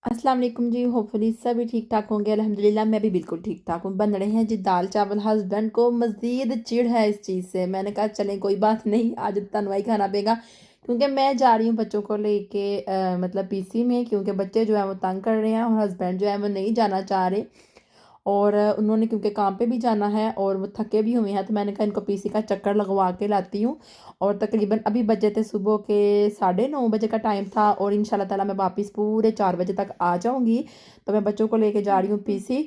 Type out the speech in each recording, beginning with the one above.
अस्सलाम वालेकुम जी। होपफुली सभी ठीक ठाक होंगे। अल्हम्दुलिल्लाह मैं भी बिल्कुल ठीक ठाक हूँ। बन रहे हैं जी दाल चावल। हस्बैंड को मज़ीद चिढ़ है इस चीज़ से। मैंने कहा चलें कोई बात नहीं, आज तनवाई खाना पेगा क्योंकि मैं जा रही हूँ बच्चों को लेके मतलब पीसी में, क्योंकि बच्चे जो है वो तंग कर रहे हैं और हस्बैंड जो है वो नहीं जाना चाह रहे। और उन्होंने क्योंकि काम पे भी जाना है और वो थके भी हुए हैं, तो मैंने कहा इनको पीसी का चक्कर लगवा के लाती हूँ। और तकरीबन अभी बजे थे सुबह के 9:30 बजे का टाइम था, और इंशाल्लाह ताला मैं वापस पूरे 4 बजे तक आ जाऊँगी। तो मैं बच्चों को लेके जा रही हूँ पीसी।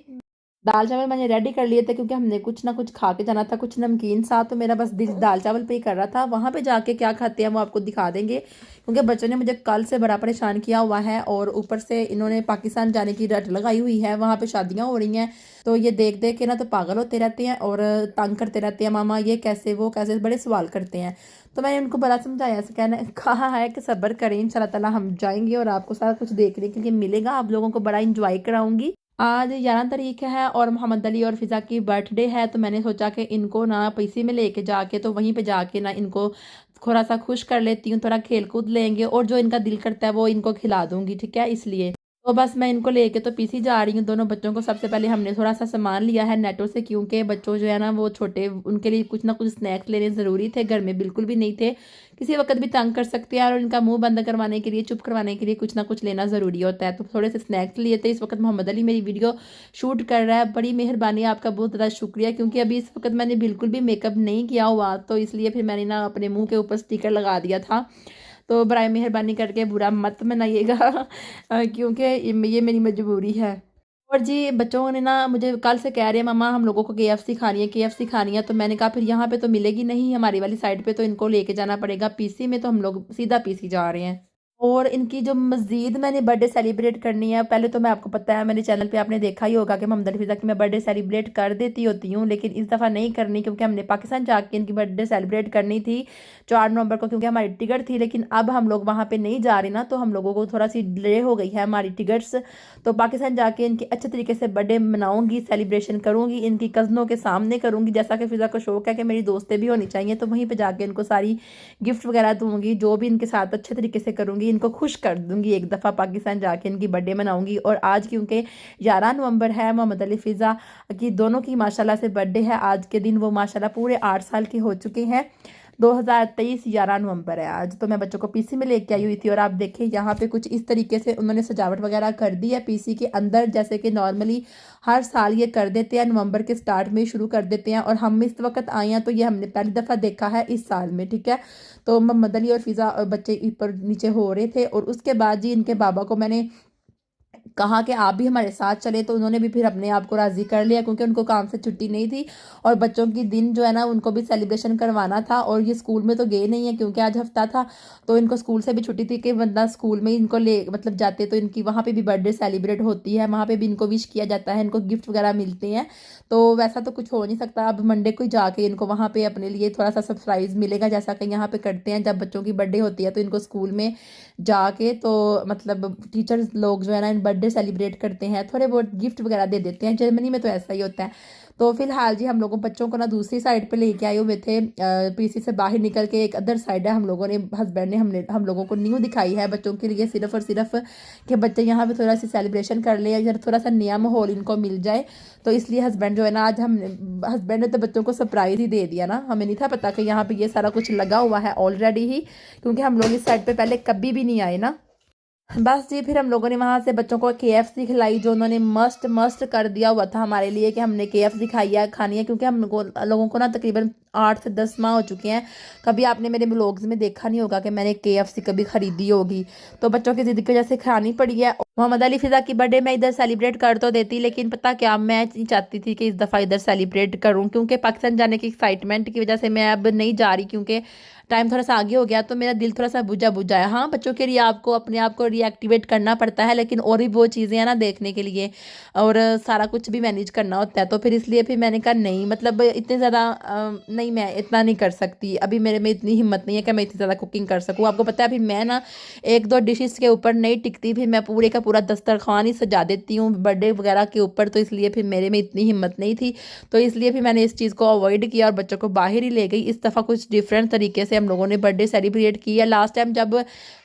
दाल चावल मैंने रेडी कर लिए थे क्योंकि हमने कुछ ना कुछ खा के जाना था, कुछ नमकीन सा। तो मेरा बस दिल दाल चावल पे ही कर रहा था। वहां पे जाके क्या खाते हैं वो आपको दिखा देंगे, क्योंकि बच्चों ने मुझे कल से बड़ा परेशान किया हुआ है और ऊपर से इन्होंने पाकिस्तान जाने की रट लगाई हुई है। वहां पे शादियां हो रही हैं, तो ये देख देख के ना तो पागल होते रहते हैं और तंग करते रहते हैं, मामा ये कैसे वो कैसे, बड़े सवाल करते हैं। तो मैंने उनको बड़ा समझाया, ऐसे कहना कहा है कि सब्र करें, इंशाल्लाह ताला हम जाएंगे और आपको सारा कुछ देखने के लिए मिलेगा। आप लोगों को बड़ा इंजॉय कराऊंगी। आज 11 तारीख है और मोहम्मद अली और फिज़ा की बर्थडे है, तो मैंने सोचा कि इनको ना पीसी में लेके जाके तो वहीं पे जाके ना इनको थोड़ा सा खुश कर लेती हूँ। थोड़ा खेल कूद लेंगे और जो इनका दिल करता है वो इनको खिला दूंगी, ठीक है। इसलिए तो बस मैं इनको लेके तो पीसी जा रही हूँ दोनों बच्चों को। सबसे पहले हमने थोड़ा सा सामान लिया है नेटो से, क्योंकि बच्चों जो है ना वो छोटे, उनके लिए कुछ ना कुछ स्नैक्स लेने ज़रूरी थे। घर में बिल्कुल भी नहीं थे, किसी वक्त भी तंग कर सकते हैं, और इनका मुंह बंद करवाने के लिए, चुप करवाने के लिए कुछ ना कुछ लेना ज़रूरी होता है। तो थोड़े से स्नैक्स लिए थे। इस वक्त मोहम्मद अली मेरी वीडियो शूट कर रहा है। बड़ी मेहरबानी, आपका बहुत ज़्यादा शुक्रिया, क्योंकि अभी इस वक्त मैंने बिल्कुल भी मेकअप नहीं किया हुआ, तो इसलिए फिर मैंने ना अपने मुंह के ऊपर स्टिकर लगा दिया था। तो बराए मेहरबानी करके बुरा मत मनाइएगा क्योंकि ये मेरी मजबूरी है। और जी बच्चों ने ना मुझे कल से कह रहे हैं मम्मा हम लोगों को केएफसी खानी है, केएफसी खानी है। तो मैंने कहा फिर यहाँ पे तो मिलेगी नहीं हमारी वाली साइड पे, तो इनको लेके जाना पड़ेगा पीसी में। तो हम लोग सीधा पीसी जा रहे हैं। और इनकी जो मज़ीद मैंने बर्थडे सेलिब्रेट करनी है, पहले तो मैं, आपको पता है मेरे चैनल पे आपने देखा ही होगा कि मोहम्मद हफीज़ा की मैं बर्थडे सेलिब्रेट कर देती होती हूँ, लेकिन इस दफ़ा नहीं करनी क्योंकि हमने पाकिस्तान जाके इनकी बर्थडे सेलिब्रेट करनी थी 4 नवंबर को, क्योंकि हमारी टिकट थी। लेकिन अब हम लोग वहाँ पे नहीं जा रहे ना, तो हम लोगों को थोड़ा सी डिले हो गई है हमारी टिकट्स। तो पाकिस्तान जाके इनकी अच्छे तरीके से बर्थडे मनाऊंगी, सेलिब्रेशन करूंगी, इनकी कज़नों के सामने करूंगी, जैसा कि फिज़ा को शौक है कि मेरी दोस्तें भी होनी चाहिए। तो वहीं पर जाके इनको सारी गिफ्ट वगैरह दूंगी, जो भी इनके साथ अच्छे तरीके से करूंगी, इनको खुश कर दूंगी। एक दफ़ा पाकिस्तान जाके इनकी बर्थडे मनाऊंगी। और आज क्योंकि 11 नवंबर है, मोहम्मद अली फिज़ा की दोनों की माशाल्लाह से बर्थडे है आज के दिन। वो माशाल्लाह पूरे 8 साल के हो चुके हैं। 2023 11 नवंबर है आज। तो मैं बच्चों को पीसी में लेके आई हुई थी, और आप देखें यहाँ पे कुछ इस तरीके से उन्होंने सजावट वगैरह कर दी है पीसी के अंदर, जैसे कि नॉर्मली हर साल ये कर देते हैं, नवंबर के स्टार्ट में शुरू कर देते हैं। और हम इस वक्त आए हैं तो ये हमने पहली दफ़ा देखा है इस साल में, ठीक है। तो मोहम्मद अली और फिज़ा और बच्चे ऊपर नीचे हो रहे थे, और उसके बाद जी इनके बाबा को मैंने कहा कि आप भी हमारे साथ चले, तो उन्होंने भी फिर अपने आप को राज़ी कर लिया, क्योंकि उनको काम से छुट्टी नहीं थी और बच्चों की दिन जो है ना उनको भी सेलिब्रेशन करवाना था। और ये स्कूल में तो गए नहीं है क्योंकि आज हफ्ता था, तो इनको स्कूल से भी छुट्टी थी कि बंदा स्कूल में इनको ले मतलब जाते, तो इनकी वहाँ पे भी बर्थडे सेलिब्रेट होती है, वहाँ पे भी इनको विश किया जाता है, इनको गिफ्ट वगैरह मिलते हैं। तो वैसा तो कुछ हो नहीं सकता। अब मंडे को ही जाके इनको वहाँ पे अपने लिए थोड़ा सा सरप्राइज़ मिलेगा, जैसा कि यहाँ पे करते हैं जब बच्चों की बर्थडे होती है, तो इनको स्कूल में जाके तो मतलब टीचर्स लोग जो है ना इन बर्थडे सेलिब्रेट करते हैं, थोड़े बहुत गिफ्ट वगैरह दे देते हैं। जर्मनी में तो ऐसा ही होता है। तो फिलहाल जी हम लोगों बच्चों को ना दूसरी साइड पे लेके आए हुए थे, पीसी से बाहर निकल के एक अदर साइड है, हम लोगों ने, हस्बैंड ने, हमने हम लोगों को न्यू दिखाई है बच्चों के लिए, सिर्फ और सिर्फ कि बच्चे यहाँ पे थोड़ा सी सेलिब्रेशन कर ले, या थोड़ा सा नया माहौल इनको मिल जाए। तो इसलिए हस्बैंड जो है ना, आज हम, हस्बैंड ने तो बच्चों को सरप्राइज ही दे दिया ना, हमें नहीं था पता कि यहाँ पे ये सारा कुछ लगा हुआ है ऑलरेडी ही, क्योंकि हम लोग इस साइड पे पहले कभी भी नहीं आए ना। बस जी फिर हम लोगों ने वहाँ से बच्चों को केएफसी खिलाई, जो उन्होंने मस्ट मस्ट कर दिया हुआ था हमारे लिए कि हमने केएफसी खाई है, खानी है, क्योंकि हम लोगों को ना तकरीबन 8 से 10 माह हो चुके हैं। कभी आपने मेरे ब्लॉग्स में देखा नहीं होगा कि मैंने केएफसी कभी खरीदी होगी, तो बच्चों की जिद की वजह से खानी पड़ी है। मोहम्मद अली फिजा की बर्थडे मैं इधर सेलिब्रेट कर तो देती, लेकिन पता क्या, मैं नहीं चाहती थी कि इस दफ़ा इधर सेलिब्रेट करूं, क्योंकि पाकिस्तान जाने की एक्साइटमेंट की वजह से मैं अब नहीं जा रही, क्योंकि टाइम थोड़ा सा आगे हो गया, तो मेरा दिल थोड़ा सा बुझा बुझा है। हाँ, बच्चों के लिए आपको अपने आप को रीएक्टिवेट करना पड़ता है, लेकिन और भी वो चीज़ें हैं ना देखने के लिए, और सारा कुछ भी मैनेज करना होता है। तो फिर इसलिए फिर मैंने कहा नहीं, मतलब इतने ज़्यादा नहीं, मैं इतना नहीं कर सकती अभी, मेरे में इतनी हिम्मत नहीं है कि मैं इतनी ज़्यादा कुकिंग कर सकूँ। आपको पता है अभी मैं ना एक दो डिशेस के ऊपर नहीं टिकती, फिर मैं पूरे का पूरा दस्तरखान ही सजा देती हूँ बर्थडे वगैरह के ऊपर, तो इसलिए फिर मेरे में इतनी हिम्मत नहीं थी। तो इसलिए फिर मैंने इस चीज़ को अवॉइड किया और बच्चों को बाहर ही ले गई। इस दफ़ा कुछ डिफरेंट तरीके से हम लोगों ने बर्थडे सेलिब्रेट किया। लास्ट टाइम जब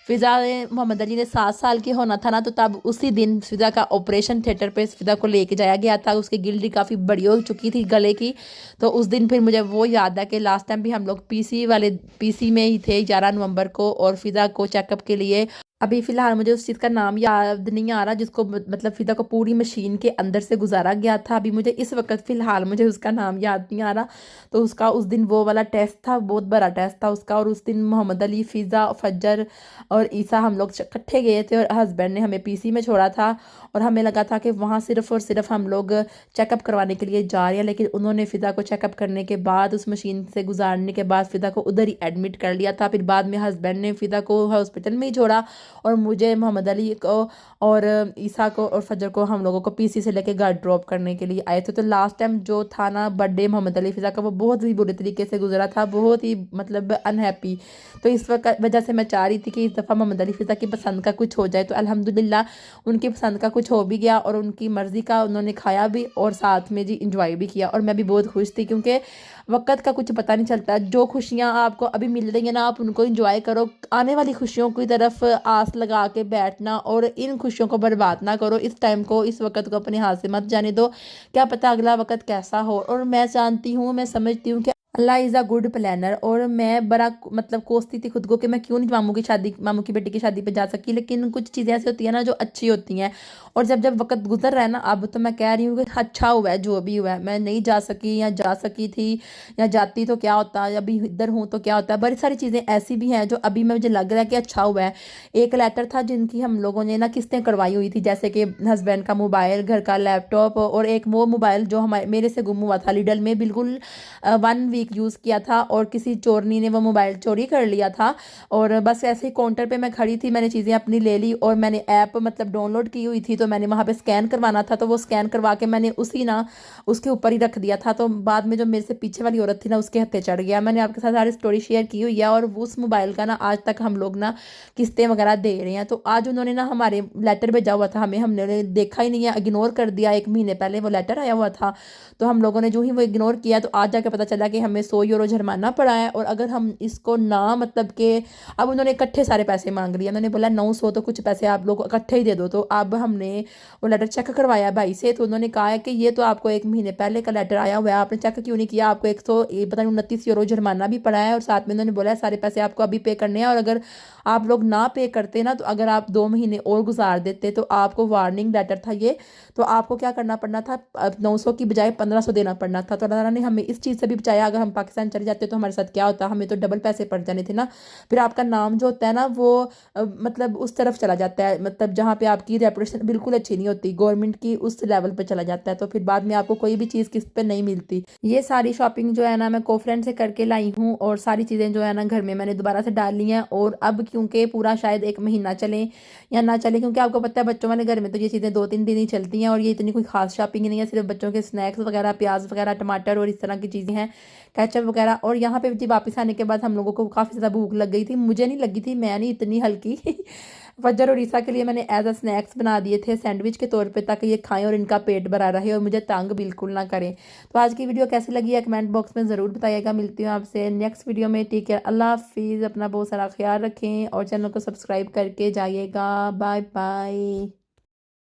फ़िज़ा ने मोहम्मद अली ने 7 साल की होना था ना, तो तब उसी दिन फ़िज़ा का ऑपरेशन थिएटर पे फ़िज़ा को लेके जाया गया था। उसकी गिल्टी काफ़ी बड़ी हो चुकी थी गले की। तो उस दिन फिर मुझे वो याद है कि लास्ट टाइम भी हम लोग पीसी में ही थे 11 नवंबर को, और फ़िज़ा को चेकअप के लिए अभी फ़िलहाल मुझे उस चीज़ का नाम याद नहीं आ रहा जिसको मतलब फ़िज़ा को पूरी मशीन के अंदर से गुजारा गया था। अभी मुझे इस वक्त फ़िलहाल मुझे उसका नाम याद नहीं आ रहा। तो उसका उस दिन वो वाला टेस्ट था, बहुत बड़ा टेस्ट था उसका। और उस दिन मोहम्मद अली, फ़िज़ा, फज्जर और ईसा हम लोग इकट्ठे गए थे, और हस्बैंड ने हमें पीसी में छोड़ा था। और हमें लगा था कि वहाँ सिर्फ़ और सिर्फ हम लोग चेकअप करवाने के लिए जा रहे हैं, लेकिन उन्होंने फ़िज़ा को चेकअप करने के बाद, उस मशीन से गुजारने के बाद फ़िज़ा को उधर ही एडमिट कर लिया था। फिर बाद में हस्बैंड ने फ़िज़ा को हॉस्पिटल में ही छोड़ा, और मुझे, मोहम्मद अली को और ईसा को और फजर को, हम लोगों को पीसी से लेके घर ड्रॉप करने के लिए आए थे। तो लास्ट टाइम जो था ना बर्थडे मोहम्मद अली फ़िज़ा का, वो बहुत ही बुरे तरीके से गुजरा था, बहुत ही मतलब अनहैप्पी। तो इस वक्त वजह से मैं चाह रही थी कि इस दफ़ा मोहम्मद अली फ़िज़ा की पसंद का कुछ हो जाए। तो अल्हम्दुलिल्लाह उनकी पसंद का कुछ हो भी गया, और उनकी मर्ज़ी का उन्होंने खाया भी, और साथ में जी इंजॉय भी किया। और मैं भी बहुत खुश थी, क्योंकि वक़्त का कुछ पता नहीं चलता। जो खुशियाँ आपको अभी मिल रही हैं ना, आप उनको एंजॉय करो। आने वाली खुशियों की तरफ आस लगा के बैठना और इन खुशियों को बर्बाद ना करो। इस टाइम को, इस वक़्त को अपने हाथ से मत जाने दो। क्या पता अगला वक़्त कैसा हो। और मैं जानती हूँ, मैं समझती हूँ कि अल्लाह इज़ अ गुड प्लानर। और मैं बड़ा मतलब कोसती थी खुद को कि मैं क्यों नहीं मामू की बेटी की शादी पे जा सकी। लेकिन कुछ चीज़ें ऐसी होती हैं ना जो अच्छी होती हैं, और जब जब वक्त गुजर रहा है ना, अब तो मैं कह रही हूँ कि अच्छा हुआ है जो भी हुआ है। मैं नहीं जा सकी, या जा सकी थी, या जाती तो क्या होता, अभी इधर हूँ तो क्या होता है। बड़ी सारी चीज़ें ऐसी भी हैं जो अभी मुझे लग रहा है कि अच्छा हुआ है। एक लेटर था जिनकी हम लोगों ने ना किस्तें करवाई हुई थी, जैसे कि हस्बैंड का मोबाइल, घर का लैपटॉप, और एक वो मोबाइल जो हमारे मेरे से गुम हुआ था लिडल में, बिल्कुल 1 वीक यूज़ किया था, और किसी चोरनी ने वो मोबाइल चोरी कर लिया था। और बस ऐसे ही काउंटर पे मैं खड़ी थी, मैंने चीज़ें अपनी ले ली, और मैंने ऐप मतलब डाउनलोड की हुई थी, तो मैंने वहाँ पे स्कैन करवाना था, तो वो स्कैन करवा के मैंने उसी ना उसके ऊपर ही रख दिया था। तो बाद में जो मेरे से पीछे वाली औरत थी ना, उसके हत्थे चढ़ गया। मैंने आपके साथ सारी स्टोरी शेयर की हुई है। और उस मोबाइल का ना आज तक हम लोग ना किस्तें वगैरह दे रहे हैं। तो आज उन्होंने ना हमारे लेटर भेजा हुआ था हमें, हमने देखा ही नहीं है, इग्नोर कर दिया। 1 महीने पहले वो लेटर आया हुआ था, तो हम लोगों ने जो ही वो इग्नोर किया, तो आज जाके पता चला कि हमें 100 यूरो जुर्माना पड़ा है। और अगर हम इसको ना मतलब कि अब उन्होंने इकट्ठे सारे पैसे मांग लिए। उन्होंने बोला 900 तो कुछ पैसे आप लोग इकट्ठे ही दे दो। तो अब हमने वो लेटर चेक करवाया भाई से, तो उन्होंने कहा है कि ये तो आपको 1 महीने पहले का लेटर आया हुआ है, आपने चेक क्यों नहीं किया, आपको 100 पता नहीं 29 यूरो जुर्माना भी पड़ा है। और साथ में उन्होंने बोला है सारे पैसे आपको अभी पे करने हैं, और अगर आप लोग ना पे करते ना, तो अगर आप 2 महीने और गुजार देते तो आपको वार्निंग लेटर था ये, तो आपको क्या करना पड़ना था, 900 की बजाय 1500 देना पड़ना था। तो अल्लाह ताला ने हमें इस चीज़ से भी बचाया। अगर हम पाकिस्तान चले जाते तो हमारे साथ क्या होता, हमें तो डबल पैसे पड़ जाने थे ना। फिर आपका नाम जो होता है ना, वो मतलब उस तरफ चला जाता है, मतलब जहाँ पे आपकी रेपुटेशन बिल्कुल अच्छी नहीं होती, गवर्नमेंट की उस लेवल पे चला जाता है। तो फिर बाद में आपको कोई भी चीज़ किस्त पे नहीं मिलती। ये सारी शॉपिंग जो है ना, मैं कोफ्रेंड से करके लाई हूँ, और सारी चीज़ें जो है ना घर में मैंने दोबारा से डाल ली हैं। और अब क्योंकि पूरा शायद 1 महीना चले या ना चले, क्योंकि आपको पता है बच्चों वाले घर में तो ये चीज़ें 2-3 दिन ही चलती हैं, और ये इतनी कोई खास शॉपिंग नहीं है, सिर्फ बच्चों के स्नैक्स वगैरह, प्याज वगैरह, टमाटर और इस तरह की चीज़ें हैं, केचप वगैरह। और यहाँ पे जी वापस आने के बाद हम लोगों को काफ़ी ज़्यादा भूख लग गई थी। मुझे नहीं लगी थी, मैं नहीं इतनी हल्की फज्जर और ईसा के लिए मैंने एज अ स्नैक्स बना दिए थे सैंडविच के तौर पे, ताकि ये खाएं और इनका पेट भरा रहे और मुझे तंग बिल्कुल ना करें। तो आज की वीडियो कैसी लगी है कमेंट बॉक्स में ज़रूर बताइएगा। मिलती हूँ आपसे नेक्स्ट वीडियो में। टेक केयर, अल्लाह हाफिज़, अपना बहुत सारा ख्याल रखें, और चैनल को सब्सक्राइब करके जाइएगा। Bye bye.